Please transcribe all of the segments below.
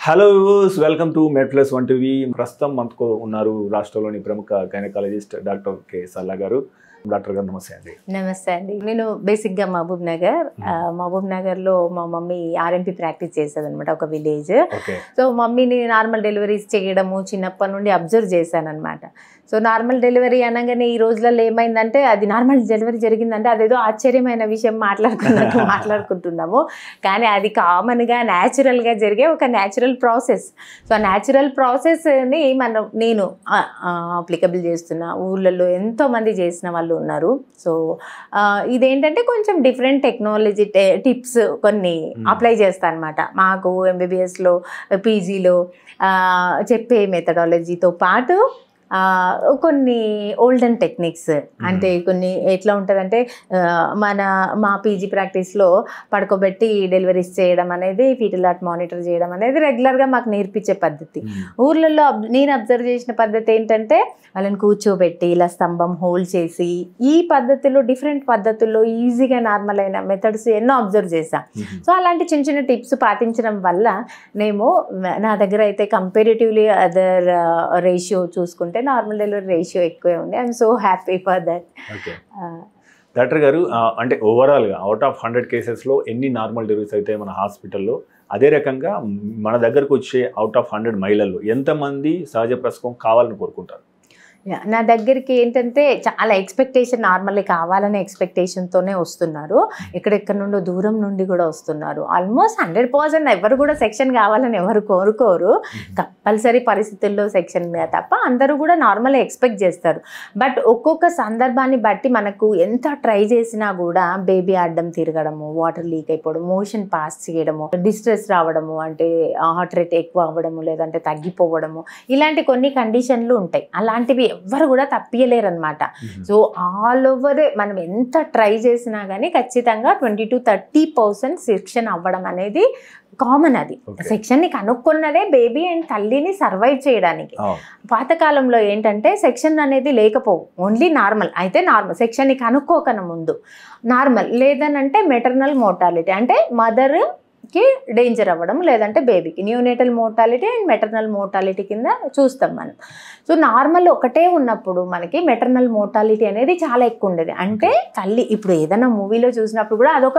Hello welcome to MedPlus 1 TV. ప్రస్తుతం మనకు ఉన్నారు రాష్ట్రంలోని ప్రముఖ గైనకాలజిస్ట్ డాక్టర్ కె సల్లా గారు. డాక్టర్ గారు నమస్తే అండి. నమస్తే అండి. నేను బేసిక్గా మహబూబ్ నగర్లో మా మమ్మీ ఆర్ఎంపీ ప్రాక్టీస్ చేసేది అనమాట, ఒక విలేజ్. సో మమ్మీని నార్మల్ డెలివరీస్ చేయడము చిన్నప్పటి నుండి అబ్జర్వ్ చేశాను అనమాట. సో నార్మల్ డెలివరీ అనగానే ఈ రోజులలో ఏమైందంటే అది నార్మల్ డెలివరీ జరిగిందంటే అదేదో ఆశ్చర్యమైన విషయం మాట్లాడుకుంటున్నాము, కానీ అది కామన్గా న్యాచురల్గా జరిగే ఒక న్యాచురల్ ప్రాసెస్. సో ఆ న్యాచురల్ ప్రాసెస్ని నేను అప్లికబుల్ చేస్తున్నా. ఊళ్ళల్లో ఎంతోమంది చేసిన వాళ్ళు ఉన్నారు. సో ఇదేంటంటే కొంచెం డిఫరెంట్ టెక్నాలజీ టిప్స్ కొన్ని అప్లై చేస్తాను అనమాట. మాకు ఎంబీబీఎస్లో పీజీలో చెప్పే మెథడాలజీతో పాటు కొన్ని ఓల్డెన్ టెక్నిక్స్, అంటే కొన్ని ఎట్లా ఉంటుందంటే మా పీజీ ప్రాక్టీస్లో పడుకోబెట్టి డెలివరీస్ చేయడం అనేది, ఫీటల్ హార్ట్ మానిటర్ చేయడం అనేది రెగ్యులర్గా మాకు నేర్పించే పద్ధతి. ఊర్లలో నేను అబ్జర్వ్ చేసిన పద్ధతి ఏంటంటే వాళ్ళని కూర్చోబెట్టి ఇలా స్తంభం హోల్డ్ చేసి ఈ పద్ధతిలో డిఫరెంట్ పద్ధతుల్లో ఈజీగా నార్మల్ అయిన మెథడ్స్ ఎన్నో అబ్జర్వ్ చేశాను. సో అలాంటి చిన్న చిన్న టిప్స్ పాటించడం వల్ల నా దగ్గర అయితే కంపారిటివ్లీ అదర్ రేషియో చూసుకుంటే నార్మల్ డెలివరీ రేషియో ఎక్కువే ఉంది. I'm so happy for that. Doctor గారు, అంటే ఓవరాల్గా అవుట్ ఆఫ్ 100 కేసెస్లో ఎన్ని నార్మల్ డెలివరీస్ అయితే మన హాస్పిటల్లో, అదే రకంగా మన దగ్గరకు వచ్చే అవుట్ ఆఫ్ 100 మహిళల్లో ఎంతమంది సహజ ప్రసవం కావాలని కోరుకుంటారు? నా దగ్గరికి ఏంటంటే చాలా ఎక్స్పెక్టేషన్, నార్మల్లీ కావాలనే ఎక్స్పెక్టేషన్తోనే వస్తున్నారు. ఎక్కడెక్కడ నుండో దూరం నుండి కూడా వస్తున్నారు. ఆల్మోస్ట్ 100% ఎవరు కూడా సెక్షన్ కావాలని ఎవరు కోరుకోరు. కంపల్సరీ పరిస్థితుల్లో సెక్షన్ తప్ప అందరూ కూడా నార్మల్గా ఎక్స్పెక్ట్ చేస్తారు. బట్ ఒక్కొక్క సందర్భాన్ని బట్టి మనకు ఎంత ట్రై చేసినా కూడా బేబీ అడ్డం తిరగడము, వాటర్ లీక్ అయిపోవడం, మోషన్ పాస్ చేయడము, డిస్ట్రెస్ రావడము, అంటే హార్ట్ రేట్ ఎక్కువ అవ్వడము లేదంటే తగ్గిపోవడము, ఇలాంటి కొన్ని కండిషన్లు ఉంటాయి. అలాంటివి ఎవ్వరు కూడా తప్పియలేరు అనమాట. సో ఆల్ ఓవర్ మనం ఎంత ట్రై చేసినా కానీ ఖచ్చితంగా 20 to 30% సెక్షన్ అవ్వడం అనేది కామన్. అది సెక్షన్ని కనుక్కున్నదే బేబీ అండ్ తల్లిని సర్వైవ్ చేయడానికి. పాతకాలంలో ఏంటంటే సెక్షన్ అనేది లేకపోవు, ఓన్లీ నార్మల్. అయితే నార్మల్ సెక్షన్ని కనుక్కోకన ముందు నార్మల్, లేదనంటే మెటర్నల్ మోర్టాలిటీ, అంటే మదర్కి డేంజర్ అవ్వడం, లేదంటే బేబీకి neonatal mortality and maternal mortality కింద చూస్తాం మనం. సో నార్మల్ ఒకటే ఉన్నప్పుడు మనకి మెటర్నల్ మోర్టాలిటీ అనేది చాలా ఎక్కువ ఉండేది. అంటే తల్లి ఇప్పుడు ఏదైనా మూవీలో చూసినప్పుడు కూడా అదొక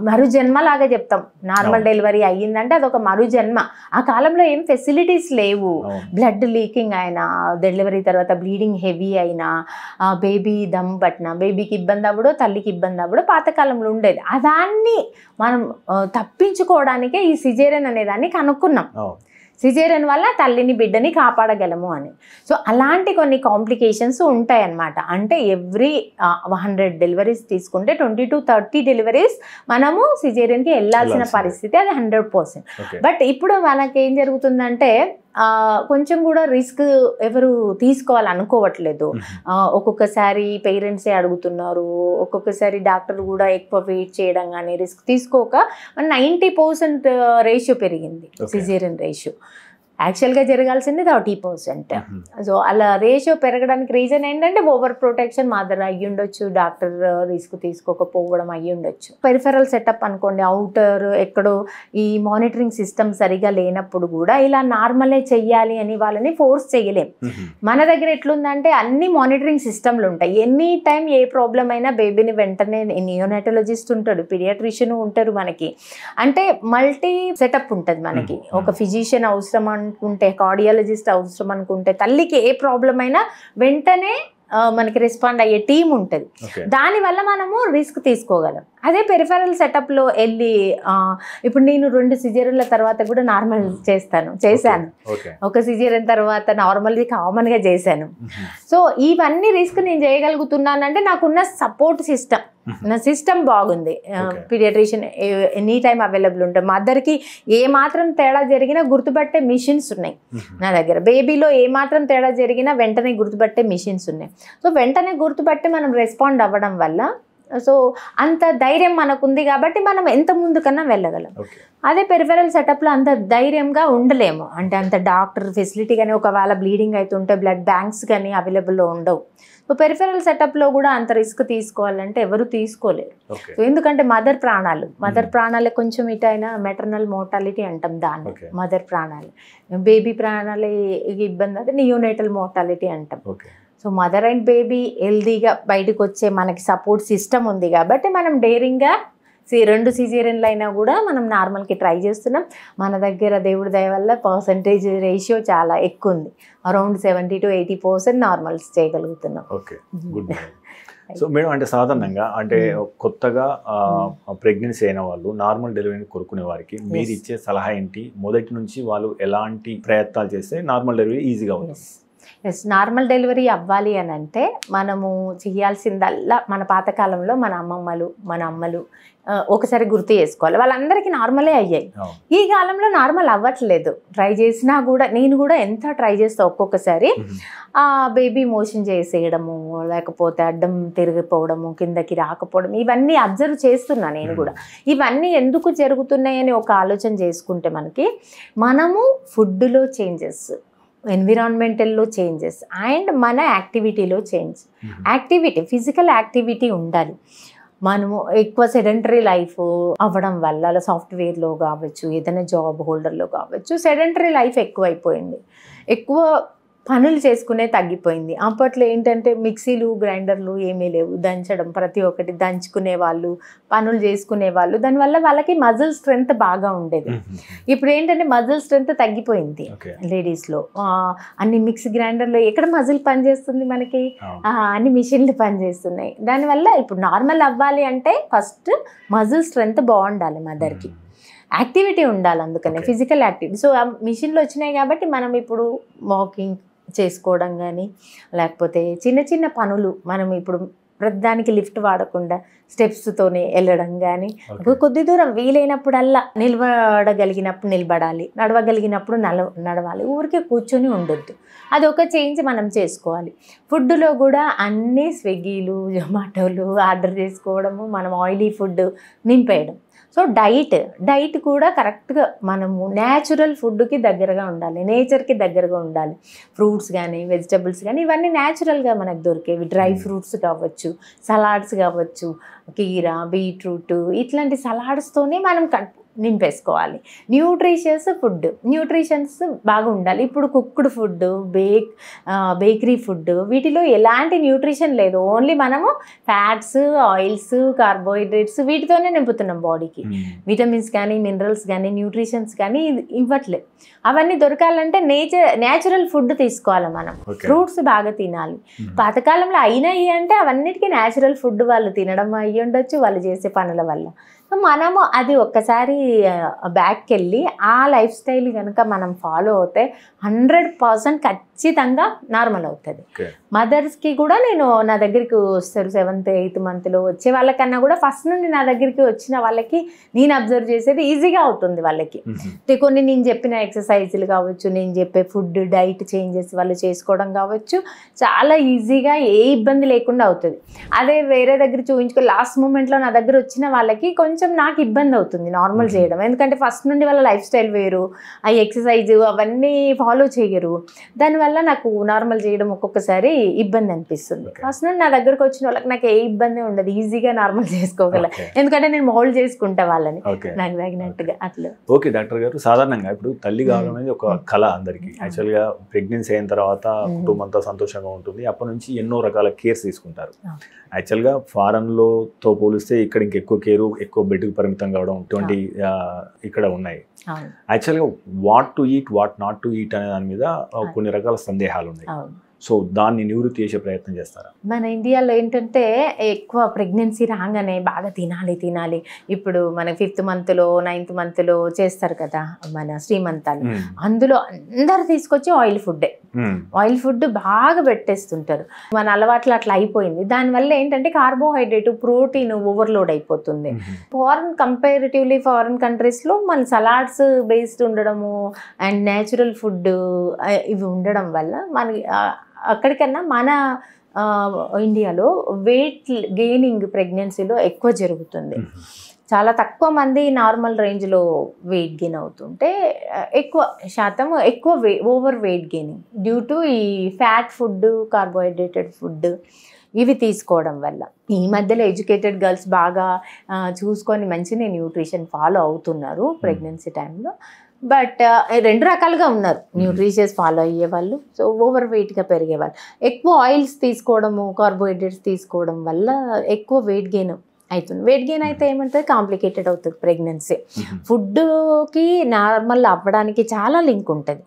మరుజన్మ లాగా చెప్తాం. నార్మల్ డెలివరీ అయ్యిందంటే అదొక మరుజన్మ. ఆ కాలంలో ఏం ఫెసిలిటీస్ లేవు. బ్లడ్ లీకింగ్ అయినా, డెలివరీ తర్వాత బ్లీడింగ్ హెవీ అయినా, బేబీ దమ్ పట్టిన, బేబీకి ఇబ్బంది అవ్వడో తల్లికి ఇబ్బంది అవ్వడో పాతకాలంలో ఉండేది. దాన్ని మనం తప్పించుకోవడానికే ఈ సిజేరియన్ అనే దాన్ని కనుక్కున్నాం. సిజేరియన్ వల్ల తల్లిని బిడ్డని కాపాడగలము అని. సో అలాంటి కొన్ని కాంప్లికేషన్స్ ఉంటాయి అన్నమాట. అంటే ఎవ్రీ 100 డెలివరీస్ తీసుకుంటే 20 to 30 డెలివరీస్ మనము సిజేరియన్కి వెళ్ళాల్సిన పరిస్థితి, అది 100%. బట్ ఇప్పుడు మనకేం జరుగుతుందంటే కొంచెం కూడా రిస్క్ ఎవరు తీసుకోవాలనుకోవట్లేదు. ఒక్కొక్కసారి పేరెంట్సే అడుగుతున్నారు, ఒక్కొక్కసారి డాక్టర్ కూడా ఎక్కువ వెయిట్ చేయడం కానీ రిస్క్ తీసుకోక 90% రేషియో పెరిగింది సిజేరియన్ రేషియో. యాక్చువల్గా జరగాల్సింది 30%. సో అలా రేషియో పెరగడానికి రీజన్ ఏంటంటే ఓవర్ ప్రొటెక్షన్ మదర్ అయ్యి ఉండొచ్చు, డాక్టర్ రిస్క్ తీసుకోకపోవడం అయ్యి ఉండొచ్చు. పెరిఫెరల్ సెటప్ అనుకోండి, అవుటర్ ఎక్కడో ఈ మానిటరింగ్ సిస్టమ్ సరిగా లేనప్పుడు కూడా ఇలా నార్మలే చెయ్యాలి అని వాళ్ళని ఫోర్స్ చేయలేం. మన దగ్గర ఎట్లుందంటే అన్ని మానిటరింగ్ సిస్టమ్లు ఉంటాయి. ఎనీ టైం ఏ ప్రాబ్లం అయినా బేబీని వెంటనే నియోనటాలజిస్ట్ ఉంటాడు, పీడియాట్రిషియన్ ఉంటారు మనకి. అంటే మల్టీ సెటప్ ఉంటుంది మనకి. ఒక ఫిజిషియన్ అవసరం అనుకుంటే, కార్డియాలజిస్ట్ అవసరం అనుకుంటే, తల్లికి ఏ ప్రాబ్లం అయినా వెంటనే మనకి రెస్పాండ్ అయ్యే టీం ఉంటుంది. దానివల్ల మనము రిస్క్ తీసుకోగలం. అదే పెరిఫెరల్ సెటప్లో వెళ్ళి ఇప్పుడు నేను 2 సిజేరియన్ల తర్వాత కూడా నార్మల్ చేశాను. ఒక సిజేరియన్ తర్వాత నార్మల్ది కామన్గా చేశాను. సో ఇవన్నీ రిస్క్ నేను చేయగలుగుతున్నానంటే నాకున్న సపోర్ట్ సిస్టమ్, నా సిస్టమ్ బాగుంది. పీడియాట్రిషియన్ ఎనీ టైం అవైలబుల్ ఉంటాయి. మదర్కి ఏ మాత్రం తేడా జరిగినా గుర్తుపట్టే మిషన్స్ ఉన్నాయి నా దగ్గర. బేబీలో ఏ మాత్రం తేడా జరిగినా వెంటనే గుర్తుపట్టే మిషన్స్ ఉన్నాయి. సో వెంటనే గుర్తుపట్టి మనం రెస్పాండ్ అవ్వడం వల్ల సో అంత ధైర్యం మనకుంది కాబట్టి మనం ఎంత ముందుకన్నా వెళ్ళగలం. అదే పెరిఫెరల్ సెటప్లో అంత ధైర్యంగా ఉండలేము, అంటే అంత డాక్టర్ ఫెసిలిటీ కానీ ఒకవేళ బ్లీడింగ్ అవుతుంటే బ్లడ్ బ్యాంక్స్ కానీ అవైలబుల్లో ఉండవు. సో పెరిఫెరల్ సెటప్లో కూడా అంత రిస్క్ తీసుకోవాలంటే ఎవరు తీసుకోలేరు. సో ఎందుకంటే మదర్ ప్రాణాలే కొంచెం ఇటైనా మెటర్నల్ మోర్టాలిటీ అంటాం దాన్ని, మదర్ ప్రాణాలు. బేబీ ప్రాణాలే ఇబ్బంది అయితే నియోనేటల్ మోర్టాలిటీ అంటాం. సో మదర్ అండ్ బేబీ హెల్దీగా బయటకు వచ్చే మనకి సపోర్ట్ సిస్టమ్ ఉంది కాబట్టి మనం డేరింగ్గా 2 సిజేరియన్లు అయినా కూడా మనం నార్మల్కి ట్రై చేస్తున్నాం. మన దగ్గర దేవుడి దయ వల్ల పర్సంటేజ్ రేషియో చాలా ఎక్కువ ఉంది, అరౌండ్ 70 to 80% నార్మల్స్ చేయగలుగుతున్నాం. Okay, good. సో మేడం, అంటే సాధారణంగా అంటే కొత్తగా ప్రెగ్నెన్సీ అయిన వాళ్ళు నార్మల్ డెలివరీని కోరుకునే వారికి మీరు ఇచ్చే సలహా ఏంటి? మొదటి నుంచి వాళ్ళు ఎలాంటి ప్రయత్నాలు చేస్తే నార్మల్ డెలివరీ ఈజీగా అవుతుంది? నార్మల్ డెలివరీ అవ్వాలి అని అంటే మనము చేయాల్సిందల్లా మన పాతకాలంలో మన అమ్మమ్మలు మన అమ్మలు ఒకసారి గుర్తు చేసుకోవాలి, వాళ్ళందరికీ నార్మలే అయ్యాయి. ఈ కాలంలో నార్మల్ అవ్వట్లేదు, ట్రై చేసినా కూడా. నేను కూడా ఎంత ట్రై చేస్తా ఒక్కొక్కసారి బేబీ మోషన్ చేసేయడము, లేకపోతే అడ్డం తిరిగిపోవడము, కిందకి రాకపోవడం, ఇవన్నీ అబ్జర్వ్ చేస్తున్నా నేను కూడా. ఇవన్నీ ఎందుకు జరుగుతున్నాయని ఒక ఆలోచన చేసుకుంటే మనము ఫుడ్లో చేంజెస్, ఎన్విరాన్మెంటల్లో చేంజెస్ అండ్ మన యాక్టివిటీలో చేంజ్. ఫిజికల్ యాక్టివిటీ ఉండాలి. మనము ఎక్కువ సెడెంటరీ లైఫ్ అవ్వడం వల్ల సాఫ్ట్వేర్లో కావచ్చు, ఏదైనా జాబ్ హోల్డర్లో కావచ్చు, సెడెంటరీ లైఫ్ ఎక్కువైపోయింది, ఎక్కువ పనులు చేసుకునే తగ్గిపోయింది. అప్పట్లో ఏంటంటే మిక్సీలు గ్రైండర్లు ఏమీ లేవు, దంచడం ప్రతి ఒక్కటి దంచుకునే వాళ్ళు, పనులు చేసుకునే వాళ్ళు, దానివల్ల వాళ్ళకి మజిల్ స్ట్రెంగ్త్ బాగా ఉండేది. ఇప్పుడు ఏంటంటే మజిల్ స్ట్రెంగ్త్ తగ్గిపోయింది లేడీస్లో. అన్ని మిక్సీ గ్రైండర్లో ఎక్కడ మజిల్ పనిచేస్తుంది మనకి, అన్ని మిషన్లు పనిచేస్తున్నాయి. దానివల్ల ఇప్పుడు నార్మల్ అవ్వాలి అంటే ఫస్ట్ మజిల్ స్ట్రెంగ్త్ బాగుండాలి, మదర్కి యాక్టివిటీ ఉండాలి, అందుకనే ఫిజికల్ యాక్టివిటీ. సో మిషన్లు వచ్చినాయి కాబట్టి మనం ఇప్పుడు వాకింగ్ చేసుకోవడం కానీ, లేకపోతే చిన్న చిన్న పనులు మనం ఇప్పుడు ప్రతిదానికి లిఫ్ట్ వాడకుండా స్టెప్స్తోనే వెళ్ళడం కానీ, కొద్ది దూరం వీలైనప్పుడల్లా నిలబడగలిగినప్పుడు నిలబడాలి, నడవగలిగినప్పుడు నడవాలి, ఊరికే కూర్చొని ఉండొద్దు. అదొక చేంజ్ మనం చేసుకోవాలి. ఫుడ్లో కూడా అన్నీ స్విగ్గీలు జొమాటోలు ఆర్డర్ చేసుకోవడము, మనం ఆయిలీ ఫుడ్ నింపేయడం. సో డైట్ కూడా కరెక్ట్గా మనము న్యాచురల్ ఫుడ్కి దగ్గరగా ఉండాలి, నేచర్కి దగ్గరగా ఉండాలి. ఫ్రూట్స్ కానీ వెజిటబుల్స్ కానీ ఇవన్నీ న్యాచురల్గా మనకు దొరికేవి. డ్రై ఫ్రూట్స్ కావచ్చు, సలాడ్స్ కావచ్చు, కీరా, బీట్రూట్, ఇట్లాంటి సలాడ్స్తోనే మనం నింపేసుకోవాలి. న్యూట్రిషన్స్ బాగా ఉండాలి. ఇప్పుడు కుక్డ్ ఫుడ్, బేకరీ ఫుడ్, వీటిలో ఎలాంటి న్యూట్రిషన్ లేదు, ఓన్లీ మనము ఫ్యాట్స్, ఆయిల్స్, కార్బోహైడ్రేట్స్ వీటితోనే నింపుతున్నాం బాడీకి. విటమిన్స్ కానీ మినరల్స్ కానీ న్యూట్రిషన్స్ కానీ ఇవ్వట్లేదు. అవన్నీ దొరకాలంటే న్యాచురల్ ఫుడ్ తీసుకోవాలి మనం. ఫ్రూట్స్ బాగా తినాలి. పాతకాలంలో అయినాయి అంటే అవన్నిటికీ న్యాచురల్ ఫుడ్ వాళ్ళు తినడం అయ్యి ఉండొచ్చు, వాళ్ళు చేసే పనుల వల్ల. మనము అది ఒక్కసారి బ్యాక్కి వెళ్ళి ఆ లైఫ్ స్టైల్ కనుక మనం ఫాలో అవుతే 100% ఖచ్చితంగా నార్మల్ అవుతుంది. మదర్స్కి కూడా నా దగ్గరికి వస్తారు 7th 8th మంత్లో వచ్చే వాళ్ళకన్నా కూడా ఫస్ట్ నుండి నా దగ్గరికి వచ్చిన వాళ్ళకి నేను అబ్జర్వ్ చేసేది ఈజీగా అవుతుంది వాళ్ళకి. కొన్ని నేను చెప్పిన ఎక్సర్సైజులు కావచ్చు, నేను చెప్పే ఫుడ్ డైట్ చేంజెస్ వాళ్ళు చేసుకోవడం కావచ్చు, చాలా ఈజీగా ఏ ఇబ్బంది లేకుండా అవుతుంది. అదే వేరే దగ్గర చూపించుకో లాస్ట్ మూమెంట్లో నా దగ్గర వచ్చిన వాళ్ళకి కొంచెం నాకు ఇబ్బంది అవుతుంది నార్మల్ చేయడం. ఎందుకంటే ఫస్ట్ నుండి వాళ్ళ లైఫ్ స్టైల్ వేరు, ఆ ఎక్సర్సైజ్ అవన్నీ ఫాలో చేయరు. దానివల్ల నాకు నార్మల్ చేయడం ఒక్కొక్కసారి ఇబ్బంది అనిపిస్తుంది. ఫస్ట్ నుండి నా దగ్గరకు వచ్చిన వాళ్ళకి నాకు ఏ ఇబ్బంది ఉండదు, ఈజీగా నార్మల్ చేసుకోగల, ఎందుకంటే నేను మోల్డ్ చేసుకుంటా వాళ్ళని నాకు తగినట్టుగా అట్లా. ఓకే డాక్టర్ గారు, సాధారణంగా ఇప్పుడు తల్లి కావడం అనేది ఒక కళ అందరికీ. యాక్చువల్గా ప్రెగ్నెన్సీ అయిన తర్వాత కుటుంబంతో సంతోషంగా ఉంటుంది, అప్పటి నుంచి ఎన్నో రకాల కేర్స్ తీసుకుంటారు. యాక్చువల్గా ఫారెన్లోతో పోలిస్తే ఇక్కడ ఇంకెక్కువ కేరు, ఎక్కువ బెడ్కి పరిమితం కావడం ఇటువంటి ఇక్కడ ఉన్నాయి. యాక్చువల్గా what to eat, what not to eat అనే దాని మీద కొన్ని రకాల సందేహాలు ఉన్నాయి. సో దాన్ని నివృత్తి చేసే ప్రయత్నం చేస్తారా? మన ఇండియాలో ఏంటంటే ఎక్కువ ప్రెగ్నెన్సీ రాగానే బాగా తినాలి. ఇప్పుడు మన 5th మంత్లో 9th మంత్లో చేస్తారు కదా మన శ్రీమంతాలు, అందులో అందరు తీసుకొచ్చి ఆయిల్ ఫుడ్ బాగా పెట్టేస్తుంటారు. మన అలవాట్లు అట్లా అయిపోయింది. దానివల్ల ఏంటంటే కార్బోహైడ్రేట్, ప్రోటీన్ ఓవర్లోడ్ అయిపోతుంది. కంపారిటివ్లీ ఫారెన్ కంట్రీస్లో మన సలాడ్స్ బేస్డ్ ఉండడము అండ్ న్యాచురల్ ఫుడ్ ఇవి ఉండడం వల్ల మనకి అక్కడికన్నా మన ఇండియాలో వెయిట్ గెయినింగ్ ప్రెగ్నెన్సీలో ఎక్కువ జరుగుతుంది. చాలా తక్కువ మంది నార్మల్ రేంజ్లో వెయిట్ గెయిన్ అవుతుంటే ఎక్కువ శాతం over weight gaining due to ఈ ఫ్యాట్ ఫుడ్, కార్బోహైడ్రేటెడ్ ఫుడ్ ఇవి తీసుకోవడం వల్ల. ఈ మధ్యలో ఎడ్యుకేటెడ్ గర్ల్స్ బాగా చూసుకొని మంచిగా న్యూట్రిషన్ ఫాలో అవుతున్నారు ప్రెగ్నెన్సీ టైంలో. బట్ 2 రకాలుగా ఉన్నారు, న్యూట్రిషియస్ ఫాలో అయ్యే వాళ్ళు, సో ఓవర్ వెయిట్గా పెరిగే వాళ్ళు. ఎక్కువ ఆయిల్స్ తీసుకోవడము, కార్బోహైడ్రేట్స్ తీసుకోవడం వల్ల ఎక్కువ వెయిట్ గెయిన్ అవుతుంది. వెయిట్ గెయిన్ అయితే ఏమంటుంది, కాంప్లికేటెడ్ అవుతుంది ప్రెగ్నెన్సీ. ఫుడ్కి నార్మల్ అవ్వడానికి చాలా లింక్ ఉంటుంది.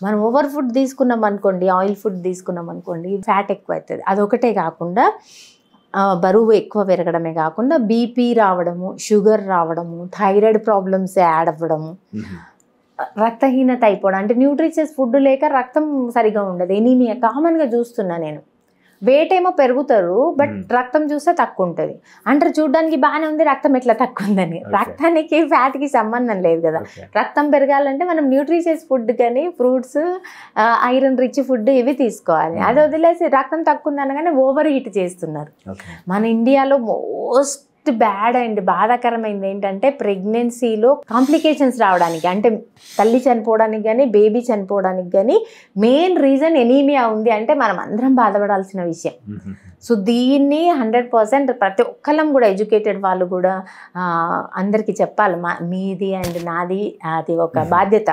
మనం ఓవర్ ఫుడ్ తీసుకున్నాం అనుకోండి, ఆయిల్ ఫుడ్ తీసుకున్నాం అనుకోండి, ఫ్యాట్ ఎక్కువ అవుతుంది. అదొకటే కాకుండా బరువు ఎక్కువ పెరగడమే కాకుండా బీపీ రావడము, షుగర్ రావడము, థైరాయిడ్ ప్రాబ్లమ్స్ యాడ్ అవ్వడము, రక్తహీనత అయిపోవడం. అంటే న్యూట్రిషియస్ ఫుడ్ లేక రక్తం సరిగా ఉండదు, ఎనీమియా కామన్గా చూస్తున్నా నేను. వెయిట్ ఏమో పెరుగుతారు బట్ రక్తం చూస్తే తక్కువ ఉంటుంది అంటారు. చూడడానికి బాగానే ఉంది, రక్తం ఎట్లా తక్కువ ఉందని. రక్తానికి ఫ్యాట్కి సంబంధం లేదు కదా. రక్తం పెరగాలంటే మనం న్యూట్రిషియస్ ఫుడ్ కానీ ఫ్రూట్స్, ఐరన్ రిచ్ ఫుడ్ ఇవి తీసుకోవాలి. అది వదిలేసి రక్తం తక్కువ ఉంది అనగానే ఓవర్ హీట్ చేస్తున్నారు. మన ఇండియాలో మోస్ట్ బ్యాడ్ అండ్ బాధాకరమైంది ఏంటంటే ప్రెగ్నెన్సీలో కాంప్లికేషన్స్ రావడానికి, అంటే తల్లి చనిపోవడానికి కానీ బేబీ చనిపోవడానికి కానీ మెయిన్ రీజన్ ఎనీమియా ఉంది అంటే మనం అందరం బాధపడాల్సిన విషయం. సో దీన్ని 100% ప్రతి ఒక్కళ్ళం కూడా, ఎడ్యుకేటెడ్ వాళ్ళు కూడా అందరికీ చెప్పాలి, మీది అండ్ నాది అది ఒక బాధ్యత.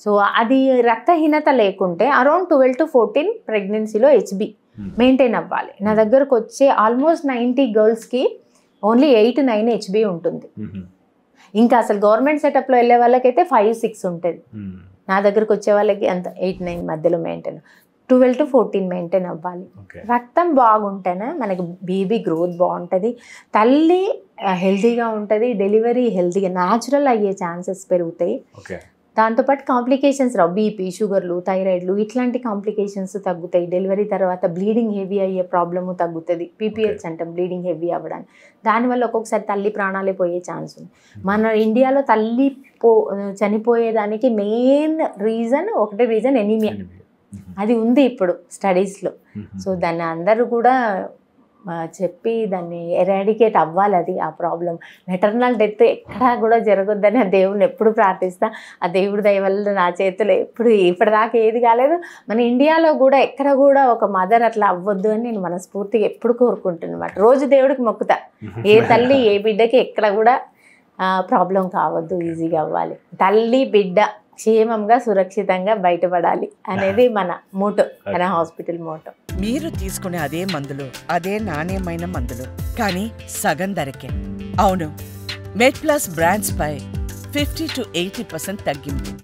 సో అది రక్తహీనత లేకుంటే అరౌండ్ 12 to 14 ప్రెగ్నెన్సీలో HB మెయింటైన్ అవ్వాలి. నా దగ్గరకు వచ్చే ఆల్మోస్ట్ 90 గర్ల్స్కి ఓన్లీ 8-9 HB ఉంటుంది. ఇంకా అసలు గవర్నమెంట్ సెటప్లో వెళ్ళే వాళ్ళకైతే 5-6 ఉంటుంది. నా దగ్గరకు వచ్చే వాళ్ళకి అంత 8-9 మధ్యలో మెయింటైన్, 12 to 14 మెయింటైన్ అవ్వాలి. రక్తం బాగుంటేనే మనకి బేబీ గ్రోత్ బాగుంటుంది, తల్లి హెల్తీగా ఉంటుంది, డెలివరీ హెల్తీగా న్యాచురల్ అయ్యే ఛాన్సెస్ పెరుగుతాయి. దాంతోపాటు కాంప్లికేషన్స్ రావు, బీపీ, షుగర్లు, థైరాయిడ్లు ఇట్లాంటి కాంప్లికేషన్స్ తగ్గుతాయి. డెలివరీ తర్వాత బ్లీడింగ్ హెవీ అయ్యే ప్రాబ్లము తగ్గుతుంది. PPH అంటాం, బ్లీడింగ్ హెవీ అవ్వడానికి. దానివల్ల ఒక్కొక్కసారి తల్లి ప్రాణాలే పోయే ఛాన్స్ ఉంది. మన ఇండియాలో తల్లి చనిపోయేదానికి మెయిన్ రీజన్ ఎనీమియా, అది ఉంది ఇప్పుడు స్టడీస్లో. సో దాన్ని అందరూ కూడా చెప్పి దాన్ని ఎరాడికేట్ అవ్వాలి. అది ఆ ప్రాబ్లం, మెటర్నల్ డెత్ ఎక్కడా కూడా జరగొద్దని ఆ దేవుడిని ఎప్పుడు ప్రార్థిస్తా. ఆ దేవుడి దయ వల్ల నా చేతిలో ఇప్పటిదాకా ఏది కాలేదు. మన ఇండియాలో కూడా ఎక్కడ కూడా ఒక మదర్ అట్లా అవ్వద్దు అని నేను మనస్ఫూర్తిగా ఎప్పుడు కోరుకుంటున్నమాట. రోజు దేవుడికి మొక్కుతా, ఏ తల్లి ఏ బిడ్డకి ఎక్కడ కూడా ప్రాబ్లం కావద్దు, ఈజీగా అవ్వాలి, తల్లి బిడ్డ క్షేమంగా సురక్షితంగా బయటపడాలి అనేది మన మోటో, మన హాస్పిటల్ మోటో. మీరు తీసుకునే అదే మందులు, అదే నాణ్యమైన మందులు, కానీ సగం ధరకే. అవును, మెడ్ ప్లస్ బ్రాండ్స్ పై 50 to 80% తగ్గింపు.